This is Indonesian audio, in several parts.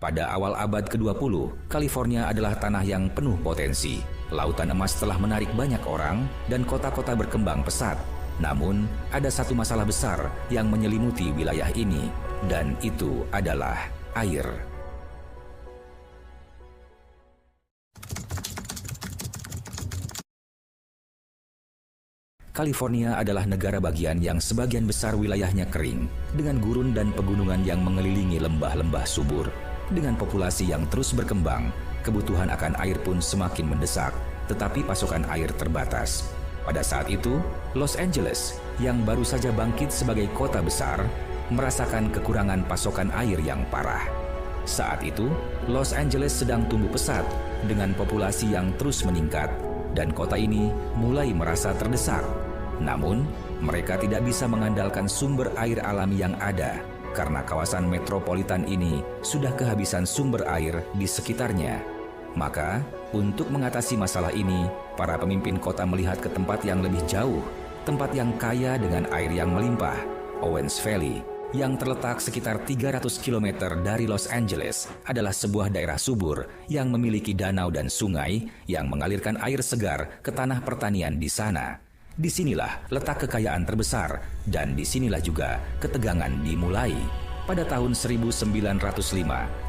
Pada awal abad ke-20, California adalah tanah yang penuh potensi. Lautan emas telah menarik banyak orang dan kota-kota berkembang pesat. Namun, ada satu masalah besar yang menyelimuti wilayah ini, dan itu adalah air. California adalah negara bagian yang sebagian besar wilayahnya kering, dengan gurun dan pegunungan yang mengelilingi lembah-lembah subur. Dengan populasi yang terus berkembang, kebutuhan akan air pun semakin mendesak, tetapi pasokan air terbatas. Pada saat itu, Los Angeles, yang baru saja bangkit sebagai kota besar, merasakan kekurangan pasokan air yang parah. Saat itu, Los Angeles sedang tumbuh pesat dengan populasi yang terus meningkat, dan kota ini mulai merasa terdesak. Namun, mereka tidak bisa mengandalkan sumber air alami yang ada, karena kawasan metropolitan ini sudah kehabisan sumber air di sekitarnya. Maka, untuk mengatasi masalah ini, para pemimpin kota melihat ke tempat yang lebih jauh, tempat yang kaya dengan air yang melimpah, Owens Valley, yang terletak sekitar 300 km dari Los Angeles, adalah sebuah daerah subur yang memiliki danau dan sungai yang mengalirkan air segar ke tanah pertanian di sana. Disinilah letak kekayaan terbesar, dan disinilah juga ketegangan dimulai. Pada tahun 1905,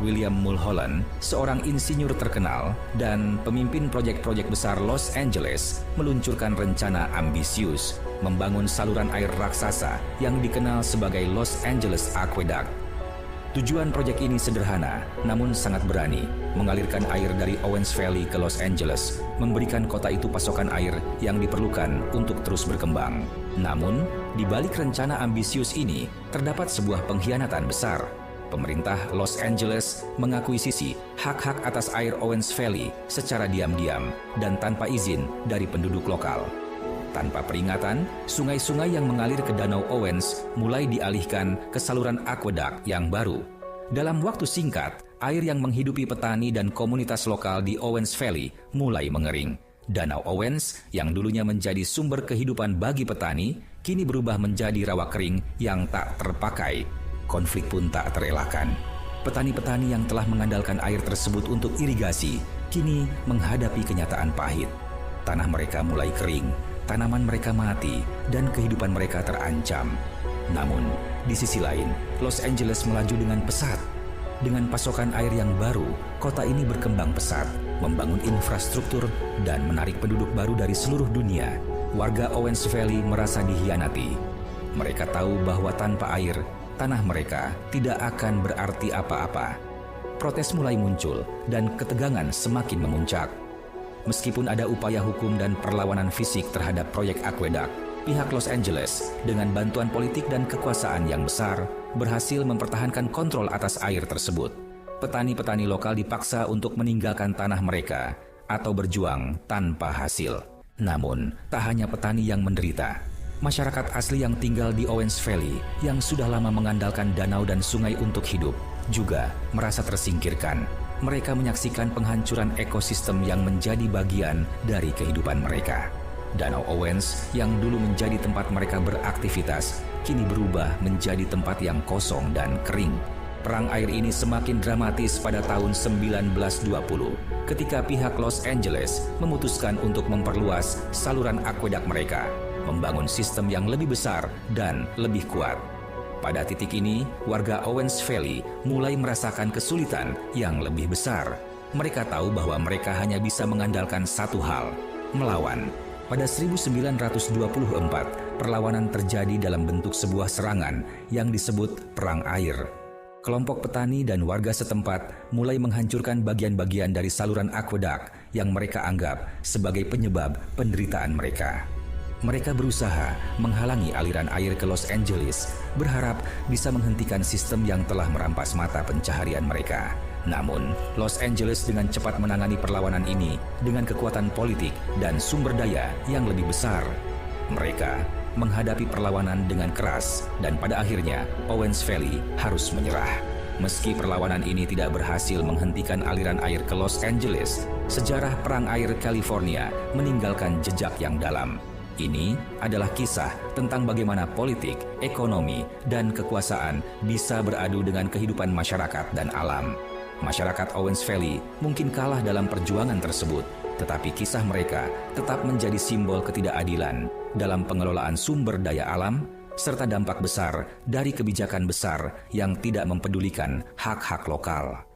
William Mulholland, seorang insinyur terkenal dan pemimpin proyek-proyek besar Los Angeles, meluncurkan rencana ambisius membangun saluran air raksasa yang dikenal sebagai Los Angeles Aqueduct. Tujuan proyek ini sederhana, namun sangat berani, mengalirkan air dari Owens Valley ke Los Angeles, memberikan kota itu pasokan air yang diperlukan untuk terus berkembang. Namun, di balik rencana ambisius ini, terdapat sebuah pengkhianatan besar. Pemerintah Los Angeles mengakuisisi hak-hak atas air Owens Valley secara diam-diam dan tanpa izin dari penduduk lokal. Tanpa peringatan, sungai-sungai yang mengalir ke Danau Owens mulai dialihkan ke saluran aqueduct yang baru. Dalam waktu singkat, air yang menghidupi petani dan komunitas lokal di Owens Valley mulai mengering. Danau Owens yang dulunya menjadi sumber kehidupan bagi petani, kini berubah menjadi rawa kering yang tak terpakai. Konflik pun tak terelakkan. Petani-petani yang telah mengandalkan air tersebut untuk irigasi, kini menghadapi kenyataan pahit. Tanah mereka mulai kering, tanaman mereka mati, dan kehidupan mereka terancam. Namun, di sisi lain, Los Angeles melaju dengan pesat. Dengan pasokan air yang baru, kota ini berkembang pesat, membangun infrastruktur, dan menarik penduduk baru dari seluruh dunia. Warga Owens Valley merasa dikhianati. Mereka tahu bahwa tanpa air, tanah mereka tidak akan berarti apa-apa. Protes mulai muncul, dan ketegangan semakin memuncak. Meskipun ada upaya hukum dan perlawanan fisik terhadap proyek aqueduct, pihak Los Angeles dengan bantuan politik dan kekuasaan yang besar berhasil mempertahankan kontrol atas air tersebut. Petani-petani lokal dipaksa untuk meninggalkan tanah mereka atau berjuang tanpa hasil. Namun, tak hanya petani yang menderita. Masyarakat asli yang tinggal di Owens Valley yang sudah lama mengandalkan danau dan sungai untuk hidup juga merasa tersingkirkan. Mereka menyaksikan penghancuran ekosistem yang menjadi bagian dari kehidupan mereka. Danau Owens yang dulu menjadi tempat mereka beraktivitas, kini berubah menjadi tempat yang kosong dan kering. Perang air ini semakin dramatis pada tahun 1920, ketika pihak Los Angeles memutuskan untuk memperluas saluran aqueduct mereka, membangun sistem yang lebih besar dan lebih kuat. Pada titik ini, warga Owens Valley mulai merasakan kesulitan yang lebih besar. Mereka tahu bahwa mereka hanya bisa mengandalkan satu hal, melawan. Pada 1924, perlawanan terjadi dalam bentuk sebuah serangan yang disebut Perang Air. Kelompok petani dan warga setempat mulai menghancurkan bagian-bagian dari saluran aqueduct yang mereka anggap sebagai penyebab penderitaan mereka. Mereka berusaha menghalangi aliran air ke Los Angeles, berharap bisa menghentikan sistem yang telah merampas mata pencaharian mereka. Namun, Los Angeles dengan cepat menangani perlawanan ini dengan kekuatan politik dan sumber daya yang lebih besar. Mereka menghadapi perlawanan dengan keras, dan pada akhirnya Owens Valley harus menyerah. Meski perlawanan ini tidak berhasil menghentikan aliran air ke Los Angeles, sejarah Perang Air California meninggalkan jejak yang dalam. Ini adalah kisah tentang bagaimana politik, ekonomi, dan kekuasaan bisa beradu dengan kehidupan masyarakat dan alam. Masyarakat Owens Valley mungkin kalah dalam perjuangan tersebut, tetapi kisah mereka tetap menjadi simbol ketidakadilan dalam pengelolaan sumber daya alam, serta dampak besar dari kebijakan besar yang tidak mempedulikan hak-hak lokal.